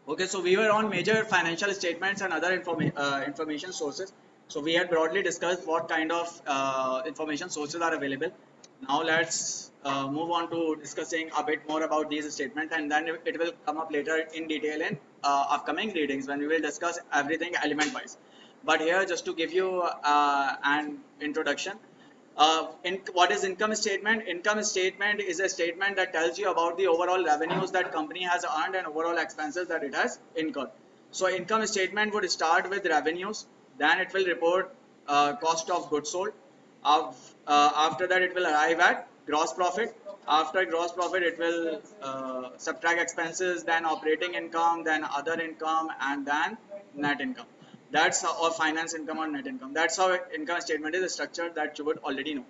Okay, so we were on major financial statements and other information sources. So we had broadly discussed what kind of information sources are available. Now let's move on to discussing a bit more about these statements, and then it will come up later in detail in upcoming readings when we will discuss everything element wise. But here, just to give you an introduction, what is income statement? Income statement is a statement that tells you about the overall revenues that company has earned and overall expenses that it has incurred. So income statement would start with revenues, then it will report cost of goods sold. After that, it will arrive at gross profit. After gross profit, it will subtract expenses, then operating income, then other income, and then net income. That's how, or finance income or net income. That's how income statement is structured, that you would already know.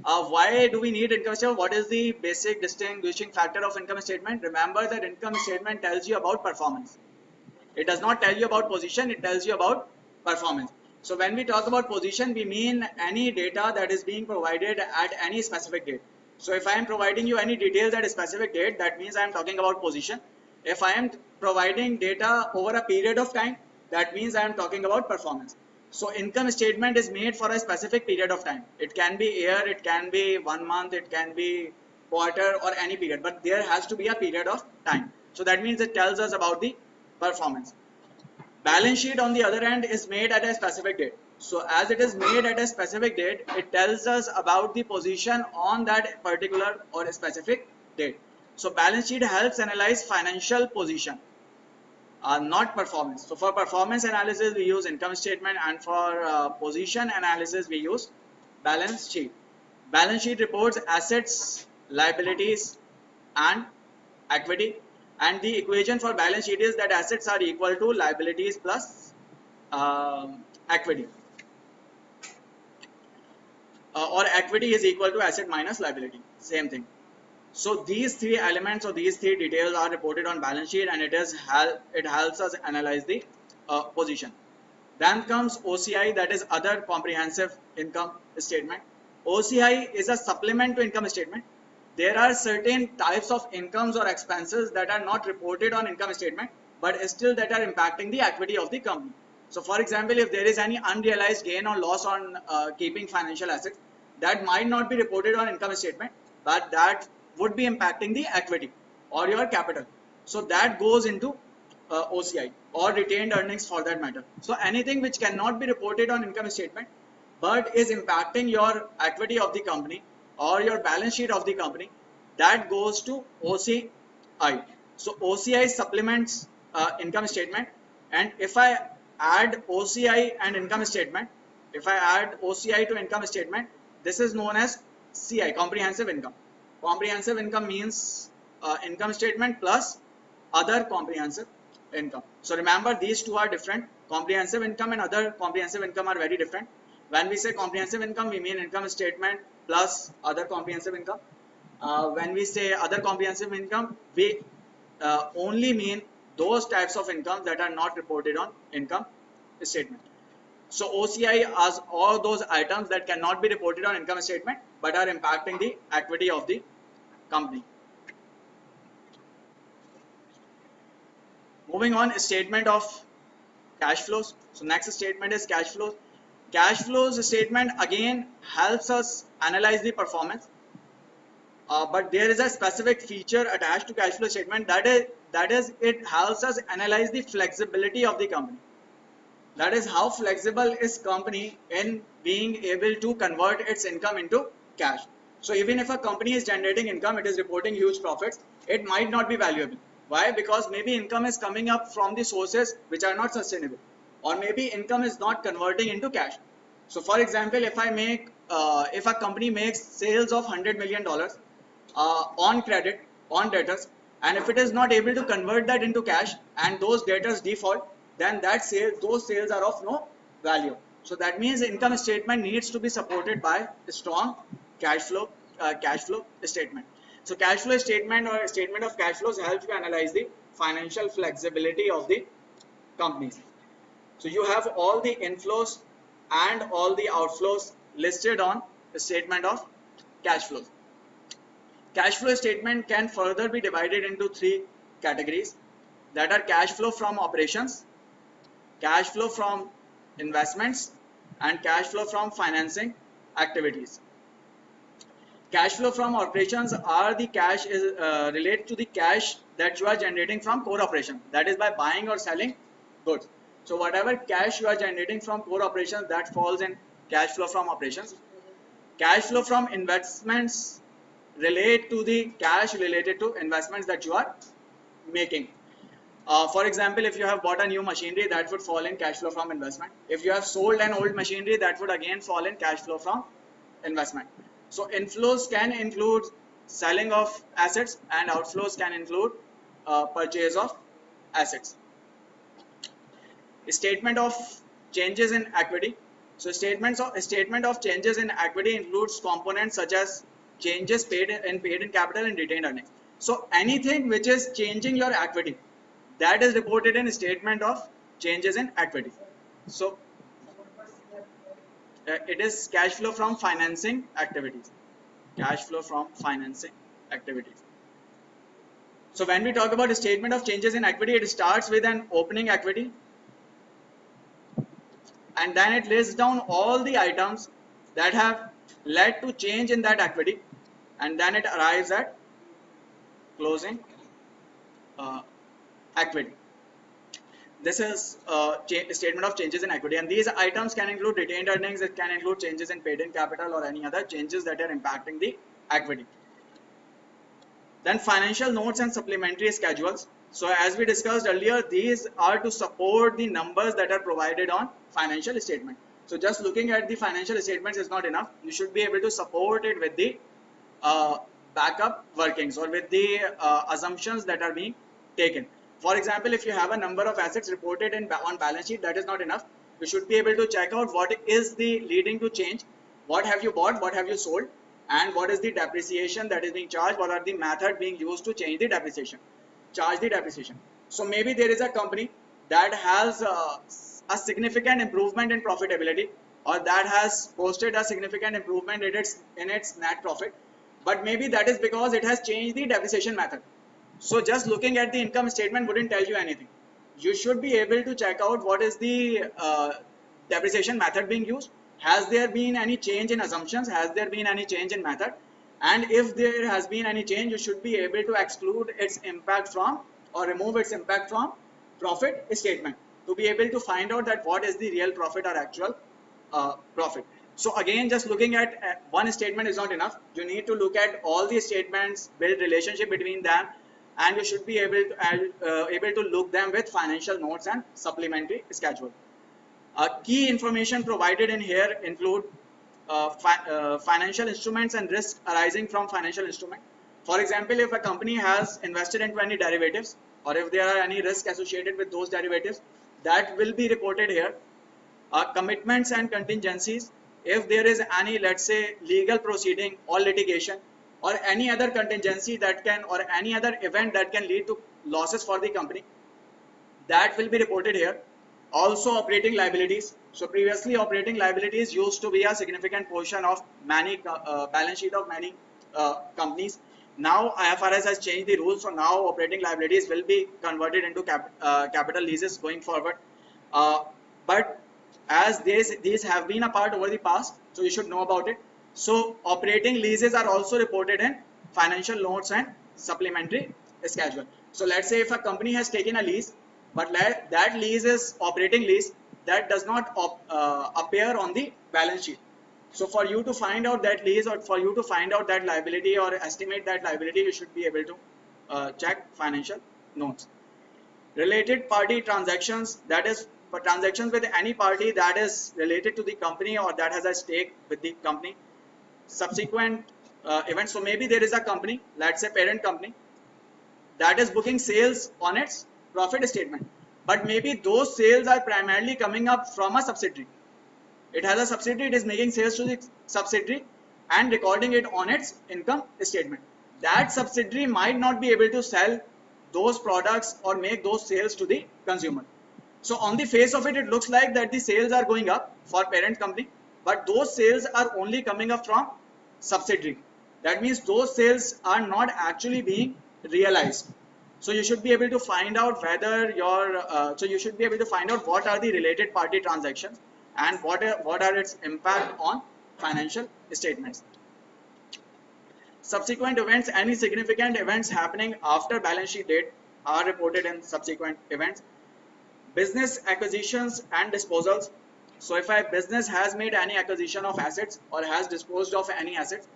Why do we need income statement? What is the basic distinguishing factor of income statement? Remember that income statement tells you about performance. It does not tell you about position, it tells you about performance. So when we talk about position, we mean any data that is being provided at any specific date. So if I am providing you any details at a specific date, that means I am talking about position. If I am providing data over a period of time, that means I am talking about performance. So income statement is made for a specific period of time. It can be year, it can be 1 month, it can be quarter or any period, but there has to be a period of time. So that means it tells us about the performance. Balance sheet on the other hand is made at a specific date. So as it is made at a specific date, it tells us about the position on that particular or specific date. So balance sheet helps analyze financial position, not performance. So for performance analysis, we use income statement, and for position analysis, we use balance sheet. Balance sheet reports assets, liabilities, and equity. And the equation for balance sheet is that assets are equal to liabilities plus equity, or equity is equal to asset minus liability. Same thing. So these three elements or these three details are reported on balance sheet, and it helps us analyze the position. Then comes OCI, that is other comprehensive income statement. OCI is a supplement to income statement. There are certain types of incomes or expenses that are not reported on income statement, but still that are impacting the equity of the company. So for example, if there is any unrealized gain or loss on keeping financial assets, that might not be reported on income statement, but that would be impacting the equity or your capital. So that goes into OCI or retained earnings for that matter. So anything which cannot be reported on income statement but is impacting your equity of the company or your balance sheet of the company, that goes to OCI. So OCI supplements income statement, and if I add OCI and income statement, if I add OCI to income statement, this is known as CI, comprehensive income. Comprehensive income means income statement plus other comprehensive income. So remember, these two are different. Comprehensive income and other comprehensive income are very different. When we say comprehensive income, we mean income statement plus other comprehensive income. When we say other comprehensive income, we only mean those types of income that are not reported on income statement. So OCI are all those items that cannot be reported on income statement but are impacting the equity of the company. Moving on, statement of cash flows. So next statement is cash flows. Cash flows statement again helps us analyze the performance, but there is a specific feature attached to cash flow statement, that is it helps us analyze the flexibility of the company. That is how flexible is company in being able to convert its income into cash. So even if a company is generating income, it is reporting huge profits, it might not be valuable. Why? Because maybe income is coming up from the sources which are not sustainable, or maybe income is not converting into cash. So for example, if a company makes sales of $100 million on credit, on debtors, and if it is not able to convert that into cash and those debtors default, then those sales are of no value. So that means income statement needs to be supported by a strong cash flow statement. So cash flow statement or statement of cash flows helps you analyze the financial flexibility of the companies. So you have all the inflows and all the outflows listed on the statement of cash flows. Cash flow statement can further be divided into three categories. that are cash flow from operations, cash flow from investments, and cash flow from financing activities. Cash flow from operations are the cash is related to the cash that you are generating from core operation, that is by buying or selling goods. So whatever cash you are generating from core operations, that falls in cash flow from operations. Cash flow from investments relate to the cash related to investments that you are making. For example, if you have bought a new machinery, that would fall in cash flow from investment. If you have sold an old machinery, that would again fall in cash flow from investment. So inflows can include selling of assets, and outflows can include purchase of assets. Statement of changes in equity. So statement of changes in equity includes components such as changes paid in capital and retained earnings. So anything which is changing your equity, that is reported in statement of changes in equity. So it is cash flow from financing activities. Cash flow from financing activities. So when we talk about a statement of changes in equity, it starts with an opening equity, and then it lists down all the items that have led to change in that equity, and then it arrives at closing equity. This is a statement of changes in equity, and these items can include retained earnings, it can include changes in paid in capital or any other changes that are impacting the equity. Then financial notes and supplementary schedules. So as we discussed earlier, these are to support the numbers that are provided on financial statement. So just looking at the financial statements is not enough. You should be able to support it with the backup workings or with the assumptions that are being taken. For example, if you have a number of assets reported on balance sheet, that is not enough. You should be able to check out what is the leading to change, what have you bought, what have you sold, and what is the depreciation that is being charged, what are the method being used to change the depreciation, charge the depreciation. So maybe there is a company that has a significant improvement in profitability, or that has posted a significant improvement in its net profit, but maybe that is because it has changed the depreciation method. So just looking at the income statement wouldn't tell you anything. You should be able to check out what is the depreciation method being used. Has there been any change in assumptions? Has there been any change in method? And if there has been any change, you should be able to exclude its impact from or remove its impact from profit statement to be able to find out that what is the real profit or actual profit. So again, just looking at one statement is not enough. You need to look at all the statements, build relationship between them, and you should be able to look them with financial notes and supplementary schedule. Key information provided in here include financial instruments and risk arising from financial instrument. For example, if a company has invested into any derivatives, or if there are any risk associated with those derivatives, that will be reported here. Commitments and contingencies. If there is any, let's say, legal proceeding or litigation, or any other contingency that can, or any other event that can lead to losses for the company, that will be reported here. Also operating liabilities. So previously operating liabilities used to be a significant portion of many balance sheet of many companies. Now IFRS has changed the rules, so now operating liabilities will be converted into capital leases going forward. But as these have been a part over the past, so you should know about it. So operating leases are also reported in financial notes and supplementary schedule. So let's say if a company has taken a lease, but that lease is operating lease, that does not appear on the balance sheet. So for you to find out that lease, or for you to find out that liability or estimate that liability, you should be able to check financial notes. Related party transactions, that is for transactions with any party that is related to the company or that has a stake with the company. Subsequent events. So maybe there is a company, let's say parent company, that is booking sales on its profit statement, but maybe those sales are primarily coming up from a subsidiary. It has a subsidiary, it is making sales to the subsidiary and recording it on its income statement. That subsidiary might not be able to sell those products or make those sales to the consumer. So on the face of it, it looks like that the sales are going up for parent company, but those sales are only coming up from subsidiary. That means those sales are not actually being realized. So you should be able to find out whether so you should be able to find out what are the related party transactions and what are its impact on financial statements. Subsequent events, any significant events happening after balance sheet date are reported in subsequent events. Business acquisitions and disposals. So if a business has made any acquisition of assets or has disposed of any assets,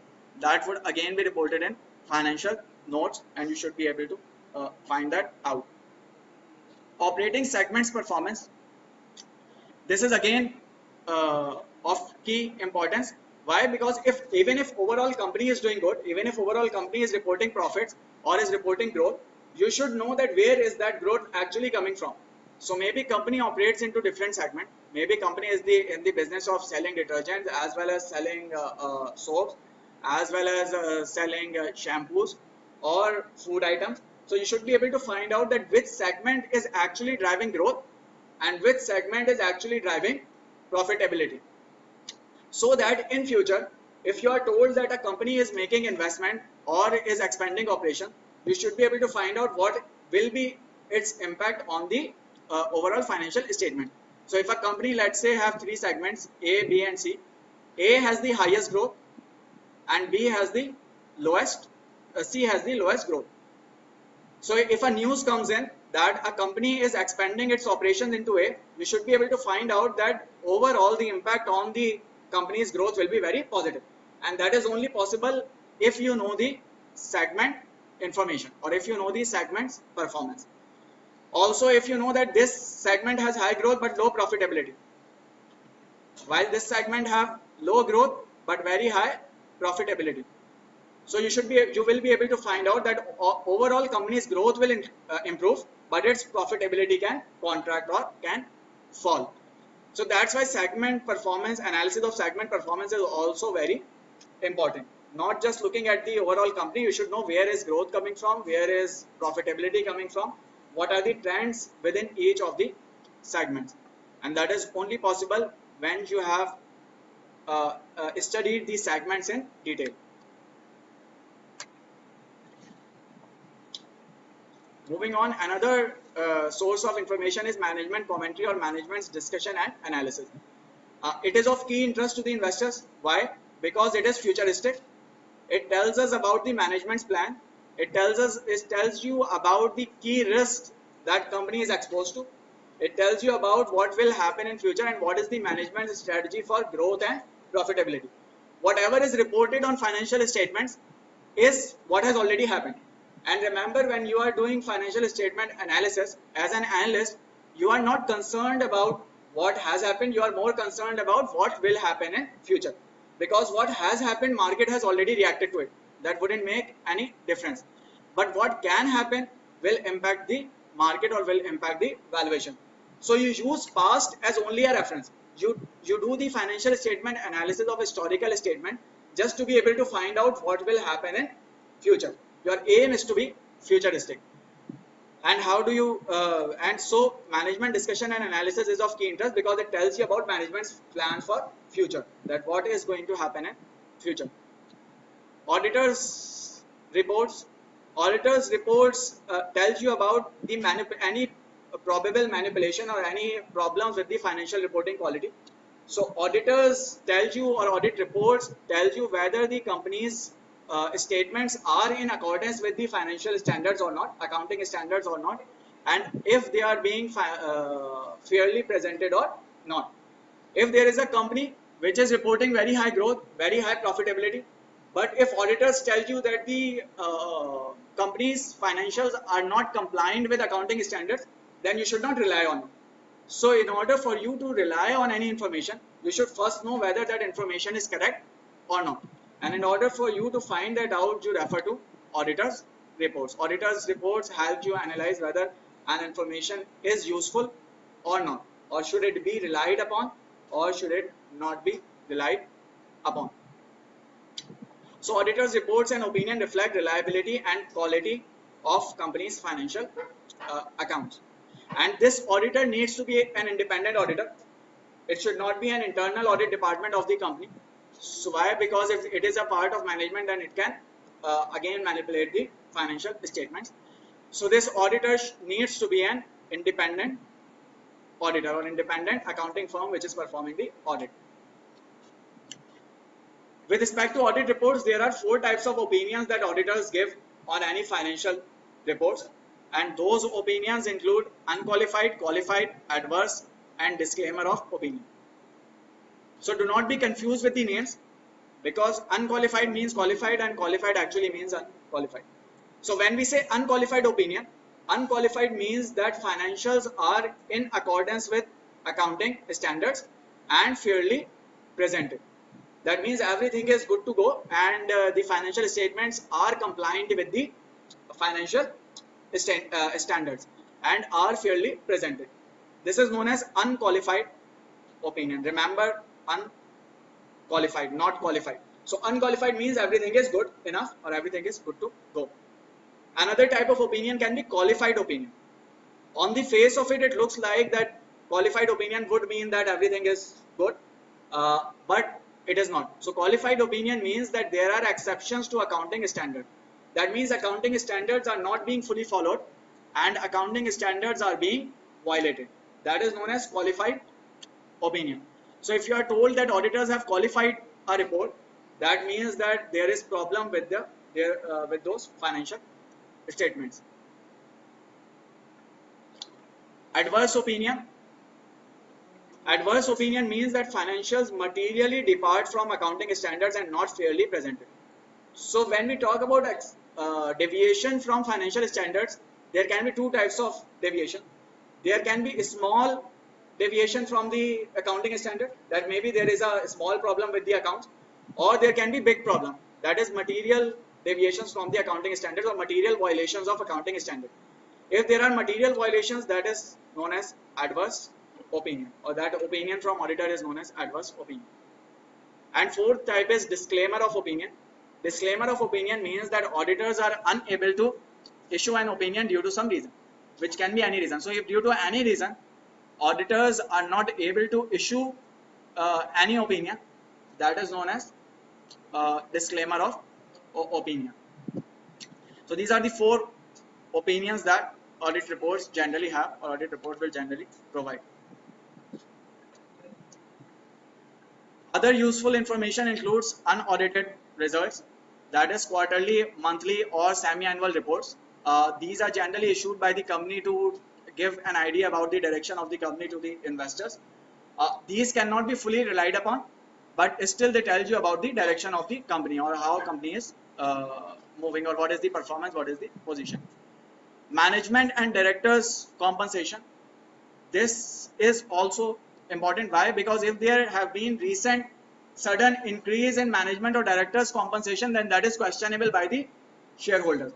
that would again be reported in financial notes, and you should be able to find that out. Operating segments performance. This is again of key importance. Why? Because even if overall company is doing good, even if overall company is reporting profits or is reporting growth, you should know that where is that growth actually coming from. So maybe company operates into different segment. Maybe company is in the business of selling detergents as well as selling soaps, as well as selling shampoos or food items. So you should be able to find out that which segment is actually driving growth and which segment is actually driving profitability, so that in future if you are told that a company is making investment or is expanding operation, you should be able to find out what will be its impact on the overall financial statement. So if a company, let's say, have three segments, A, B and C, A has the highest growth and B has the lowest, C has the lowest growth. So if a news comes in that a company is expanding its operations into A, you should be able to find out that overall the impact on the company's growth will be very positive. And that is only possible if you know the segment information or if you know the segment's performance. Also, if you know that this segment has high growth but low profitability, while this segment have low growth but very high profitability. So you will be able to find out that overall company's growth will improve, but its profitability can contract or can fall. So that's why segment performance, analysis of segment performance is also very important. Not just looking at the overall company, you should know where is growth coming from, where is profitability coming from, what are the trends within each of the segments. And that is only possible when you have studied these segments in detail. Moving on, another source of information is management commentary or management's discussion and analysis. It is of key interest to the investors. Why? Because it is futuristic. It tells us about the management's plan. It tells you about the key risks that company is exposed to. It tells you about what will happen in future and what is the management strategy for growth and profitability. Whatever is reported on financial statements is what has already happened. And remember, when you are doing financial statement analysis as an analyst, you are not concerned about what has happened, you are more concerned about what will happen in future. Because what has happened, market has already reacted to it. That wouldn't make any difference. But what can happen will impact the market or will impact the valuation. So you use past as only a reference. You do the financial statement analysis of historical statement just to be able to find out what will happen in future. Your aim is to be futuristic. And how do you and so management discussion and analysis is of key interest because it tells you about management's plan for future, that what is going to happen in future. Auditors reports tells you about the any probable manipulation or any problems with the financial reporting quality. So auditors tells you, or audit reports tells you whether the company's statements are in accordance with the financial standards or not, accounting standards or not, and if they are being fairly presented or not. If there is a company which is reporting very high growth, very high profitability, but if auditors tell you that the company's financials are not compliant with accounting standards, then you should not rely on it. So in order for you to rely on any information, you should first know whether that information is correct or not. And in order for you to find that out, you refer to auditors reports. Auditors reports help you analyze whether an information is useful or not, or should it be relied upon, or should it not be relied upon. So auditors reports and opinion reflect reliability and quality of company's financial accounts. And this auditor needs to be an independent auditor. It should not be an internal audit department of the company. So why? Because if it is a part of management, then it can again manipulate the financial statements. So this auditor needs to be an independent auditor or independent accounting firm which is performing the audit. With respect to audit reports, there are 4 types of opinions that auditors give on any financial reports, and those opinions include unqualified, qualified, adverse, and disclaimer of opinion. So do not be confused with the names, because unqualified means qualified and qualified actually means unqualified. So when we say unqualified opinion, unqualified means that financials are in accordance with accounting standards and fairly presented. That means everything is good to go, and the financial statements are compliant with the financial standards and are fairly presented. This is known as unqualified opinion. Remember, unqualified, not qualified. So unqualified means everything is good enough or everything is good to go. Another type of opinion can be qualified opinion. On the face of it, it looks like that qualified opinion would mean that everything is good, but it is not. So qualified opinion means that there are exceptions to accounting standard. That means accounting standards are not being fully followed and accounting standards are being violated. That is known as qualified opinion. So if you are told that auditors have qualified a report, that means that there is problem with with those financial statements. Adverse opinion. Adverse opinion means that financials materially depart from accounting standards and not fairly presented. So when we talk about deviation from financial standards, there can be 2 types of deviation. There can be a small deviation from the accounting standard, that maybe there is a small problem with the accounts, or there can be big problem, that is material deviations from the accounting standards or material violations of accounting standard. If there are material violations, that is known as adverse opinion, or that opinion from auditor is known as adverse opinion. And 4th type is disclaimer of opinion. Disclaimer of opinion means that auditors are unable to issue an opinion due to some reason, which can be any reason. So if due to any reason auditors are not able to issue any opinion, that is known as disclaimer of opinion. So these are the 4 opinions that audit reports generally have, or audit reports will generally provide. Other useful information includes unaudited results, that is quarterly, monthly, or semi-annual reports. These are generally issued by the company to give an idea about the direction of the company to the investors. These cannot be fully relied upon, but still they tell you about the direction of the company or how company is moving, or what is the performance, what is the position. Management and directors compensation. This is also important. Why? Because if there have been recent sudden increase in management or directors compensation, then that is questionable by the shareholders.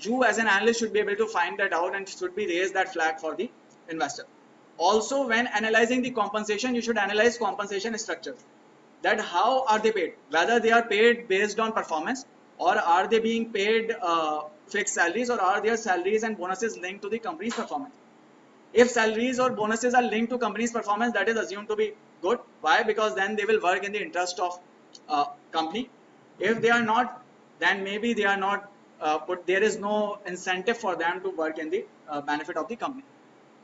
You as an analyst should be able to find that out and should be raise that flag for the investor. Also, when analyzing the compensation, you should analyze compensation structures, that how are they paid, whether they are paid based on performance, or are they being paid fixed salaries, or are their salaries and bonuses linked to the company's performance. If salaries or bonuses are linked to company's performance, that is assumed to be good. Why? Because then they will work in the interest of company. If they are not, then maybe they are not there is no incentive for them to work in the benefit of the company.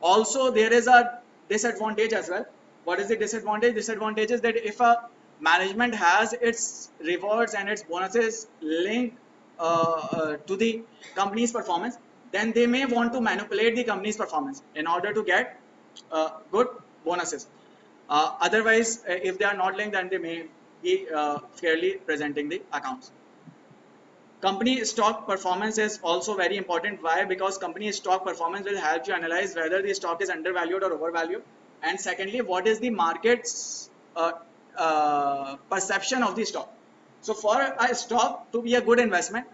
Also, there is a disadvantage as well. What is the disadvantage? Disadvantage is that if a management has its rewards and its bonuses linked to the company's performance, then they may want to manipulate the company's performance in order to get good bonuses. Otherwise, if they are not linked, then they may be fairly presenting the accounts. Company stock performance is also very important. Why? Because company stock performance will help you analyze whether the stock is undervalued or overvalued. And secondly, what is the market's perception of the stock. So for a stock to be a good investment,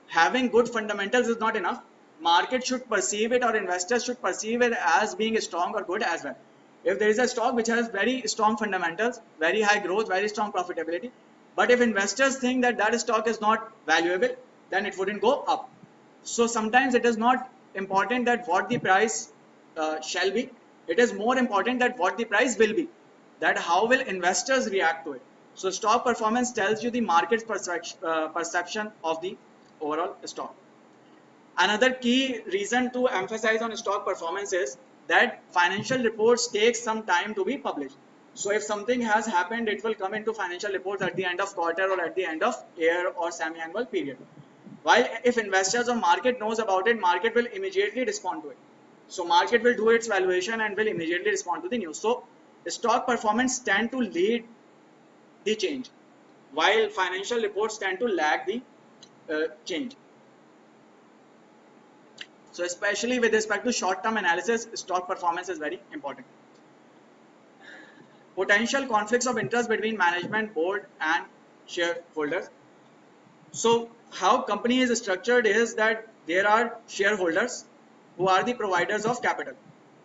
having good fundamentals is not enough. Market should perceive it, or investors should perceive it as being strong or good as well. If there is a stock which has very strong fundamentals, very high growth, very strong profitability, but if investors think that that stock is not valuable, then it wouldn't go up. So sometimes it is not important that what the price shall be. It is more important that what the price will be, that how will investors react to it. So stock performance tells you the market's perception of the overall stock. Another key reason to emphasize on stock performance is that financial reports take some time to be published. So if something has happened, it will come into financial reports at the end of quarter or at the end of year or semi-annual period. While if investors or market knows about it, market will immediately respond to it. So market will do its valuation and will immediately respond to the news. So stock performance tend to lead the change, while financial reports tend to lag the change. So especially with respect to short-term analysis, stock performance is very important. Potential conflicts of interest between management, board and shareholders. So how company is structured is that there are shareholders who are the providers of capital.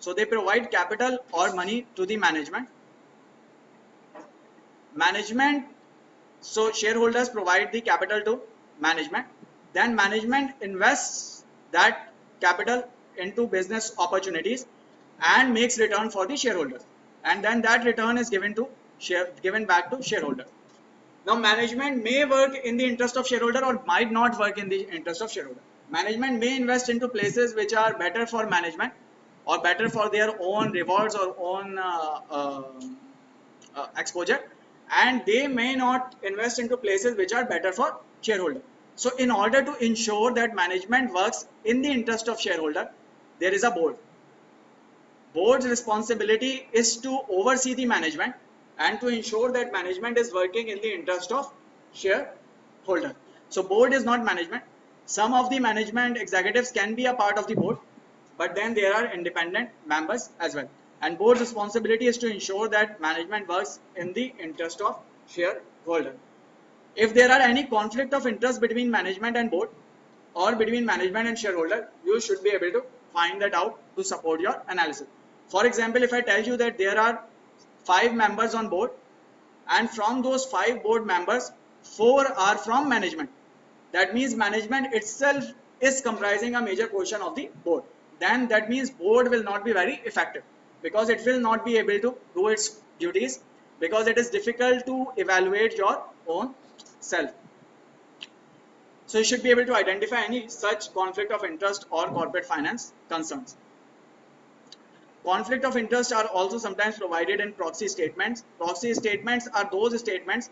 So they provide capital or money to the management. So shareholders provide the capital to management. Then management invests that capital into business opportunities and makes return for the shareholders. And then that return is given back to shareholders. Now management may work in the interest of shareholder or might not work in the interest of shareholder. Management may invest into places which are better for management or better for their own rewards or own exposure, and they may not invest into places which are better for shareholder. So in order to ensure that management works in the interest of shareholder, there is a board. Board's responsibility is to oversee the management and to ensure that management is working in the interest of shareholder. So board is not management. Some of the management executives can be a part of the board, but then there are independent members as well. And board's responsibility is to ensure that management works in the interest of shareholder. If there are any conflict of interest between management and board or between management and shareholder, you should be able to find that out to support your analysis. For example, if I tell you that there are 5 members on board and from those 5 board members, 4 are from management, that means management itself is comprising a major portion of the board. Then that means board will not be very effective because it will not be able to do its duties because it is difficult to evaluate your own self. So you should be able to identify any such conflict of interest or corporate finance concerns. Conflict of interest are also sometimes provided in proxy statements. Proxy statements are those statements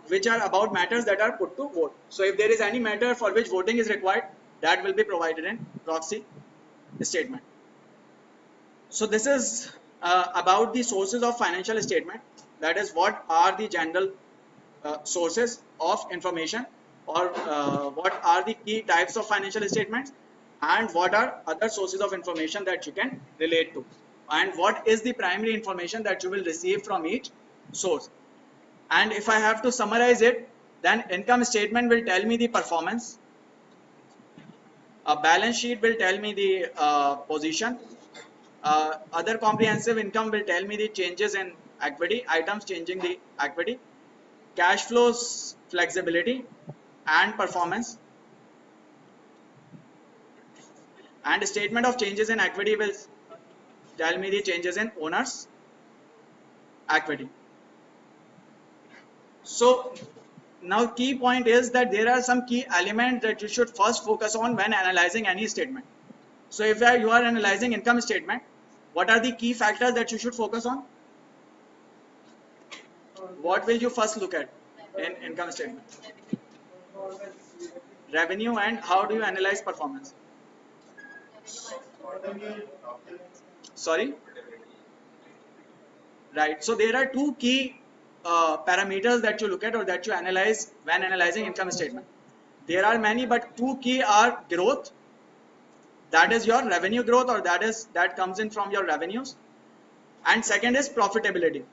which are about matters that are put to vote. So if there is any matter for which voting is required, that will be provided in proxy statement. So this is about the sources of financial statement. That is, what are the general sources of information, or what are the key types of financial statements, and what are other sources of information that you can relate to, and what is the primary information that you will receive from each source. And if I have to summarize it, then income statement will tell me the performance, a balance sheet will tell me the position, other comprehensive income will tell me the changes in equity, items changing the equity, cash flows, flexibility and performance, and statement of changes in equity will tell me the changes in owners equity. So now key point is that there are some key elements that you should first focus on when analyzing any statement. So if you are analyzing income statement, what are the key factors that you should focus on? What will you first look at in income statement? Revenue. And how do you analyze performance? Sorry? Right. So there are 2 key parameters that you look at or that you analyze when analyzing income statement. There are many, but 2 key are growth, that is your revenue growth, or that comes in from your revenues, and second is profitability,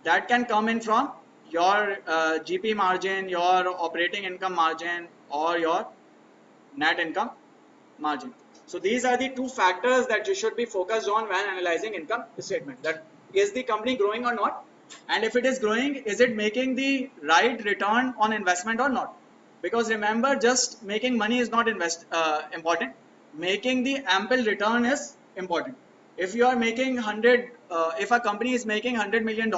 that can come in from your GP margin, your operating income margin, or your net income margin. So these are the 2 factors that you should be focused on when analyzing income statement. That is the company growing or not, and if it is growing, is it making the right return on investment or not? Because remember, just making money is not important. Making the ample return is important. If you are making if a company is making $100 million,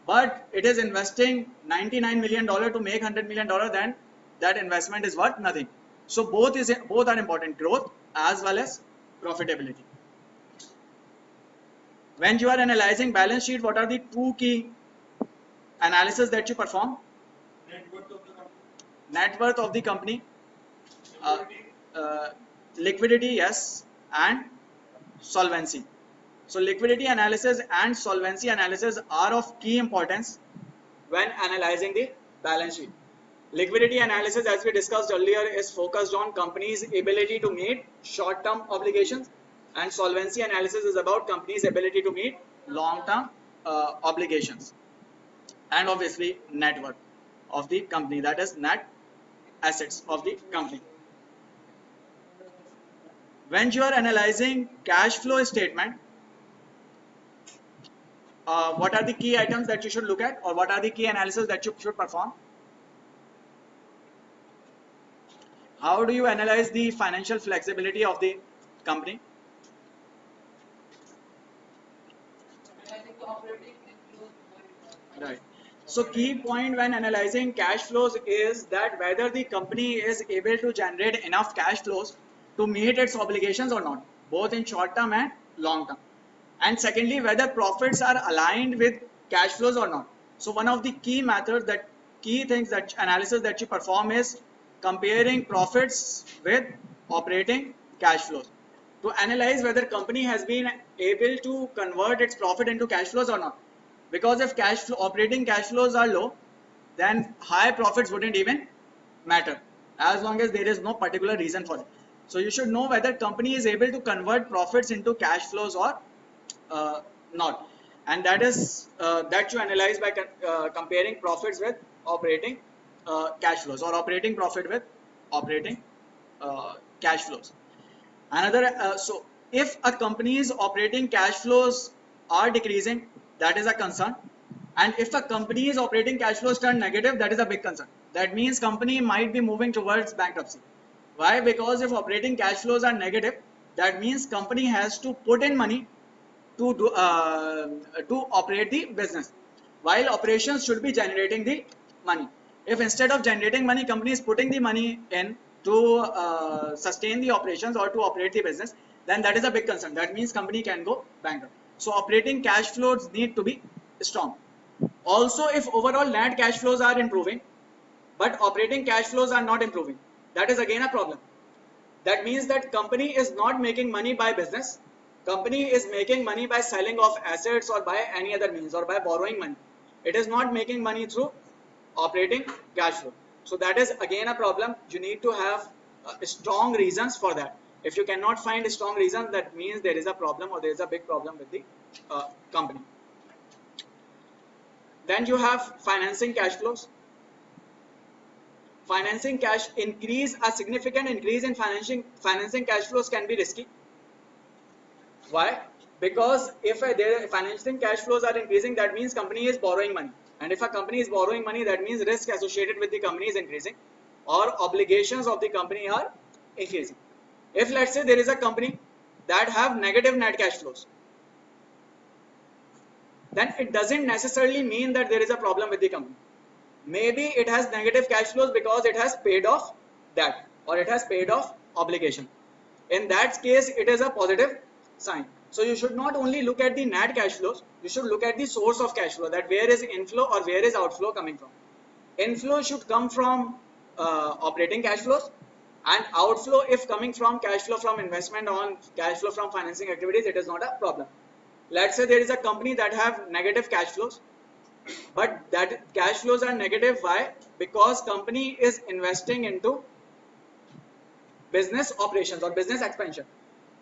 but it is investing $99 million to make $100 million, then that investment is worth nothing. So both are important, growth as well as profitability. When you are analyzing balance sheet, what are the two key analysis that you perform? Net worth of the company, uh, uh, liquidity, yes, and solvency. So liquidity analysis and solvency analysis are of key importance when analyzing the balance sheet. Liquidity analysis, as we discussed earlier, is focused on company's ability to meet short-term obligations, and solvency analysis is about company's ability to meet long-term obligations, and obviously net worth of the company, that is net assets of the company. When you are analyzing cash flow statement, what are the key items that you should look at, or what are the key analysis that you should perform? How do you analyze the financial flexibility of the company? Right. So key point when analyzing cash flows is that whether the company is able to generate enough cash flows to meet its obligations or not, both in short term and long term. And secondly, whether profits are aligned with cash flows or not. So one of the key methods, that key things, that analysis that you perform is comparing profits with operating cash flows to analyze whether company has been able to convert its profit into cash flows or not. Because if operating cash flows are low, then high profits wouldn't even matter, as long as there is no particular reason for it. So you should know whether company is able to convert profits into cash flows or not, and that is that you analyze by comparing profits with operating cash flows, or operating profit with operating cash flows. So if a company's operating cash flows are decreasing, that is a concern. And if a company's operating cash flows turn negative, that is a big concern. That means company might be moving towards bankruptcy. Why? Because if operating cash flows are negative, that means company has to put in money to operate the business, while operations should be generating the money. If instead of generating money, company is putting the money in to sustain the operations or to operate the business, then that is a big concern. That means company can go bankrupt. So operating cash flows need to be strong. Also, if overall net cash flows are improving but operating cash flows are not improving, that is again a problem. That means that company is not making money by business. Company is making money by selling off assets or by any other means, or by borrowing money. It is not making money through operating cash flow. So that is again a problem. You need to have strong reasons for that. If you cannot find a strong reason, that means there is a problem, or there is a big problem with the company. Then you have financing cash flows. Financing cash increase, a significant increase in financing cash flows can be risky. Why? Because if their financing cash flows are increasing, that means company is borrowing money. And if a company is borrowing money, that means risk associated with the company is increasing, or obligations of the company are increasing. If let's say there is a company that have negative net cash flows, then it doesn't necessarily mean that there is a problem with the company. Maybe it has negative cash flows because it has paid off debt, or it has paid off obligation. In that case, it is a positive sign. So you should not only look at the net cash flows, you should look at the source of cash flow, that where is inflow or where is outflow coming from. Inflow should come from operating cash flows, and outflow, if coming from cash flow from investment or cash flow from financing activities, it is not a problem. Let's say there is a company that have negative cash flows, but that cash flows are negative. Why? Because company is investing into business operations or business expansion.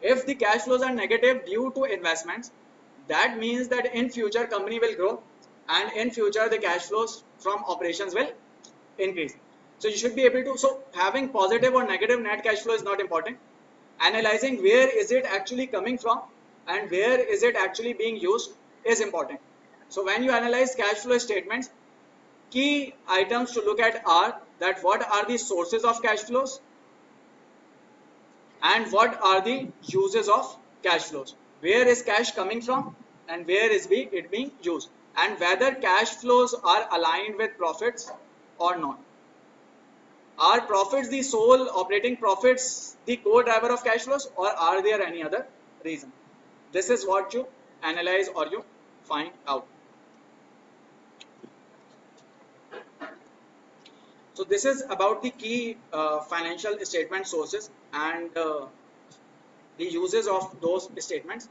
If the cash flows are negative due to investments, that means that in future company will grow, and in future the cash flows from operations will increase. So you should be able to, so having positive or negative net cash flow is not important. Analyzing where is it actually coming from and where is it actually being used is important. So when you analyze cash flow statements, key items to look at are that what are the sources of cash flows, and what are the uses of cash flows. Where is cash coming from and where is it being used, and whether cash flows are aligned with profits or not. Are profits the sole operating profits the core driver of cash flows, or are there any other reason? This is what you analyze or you find out. So this is about the key financial statement sources and the uses of those statements.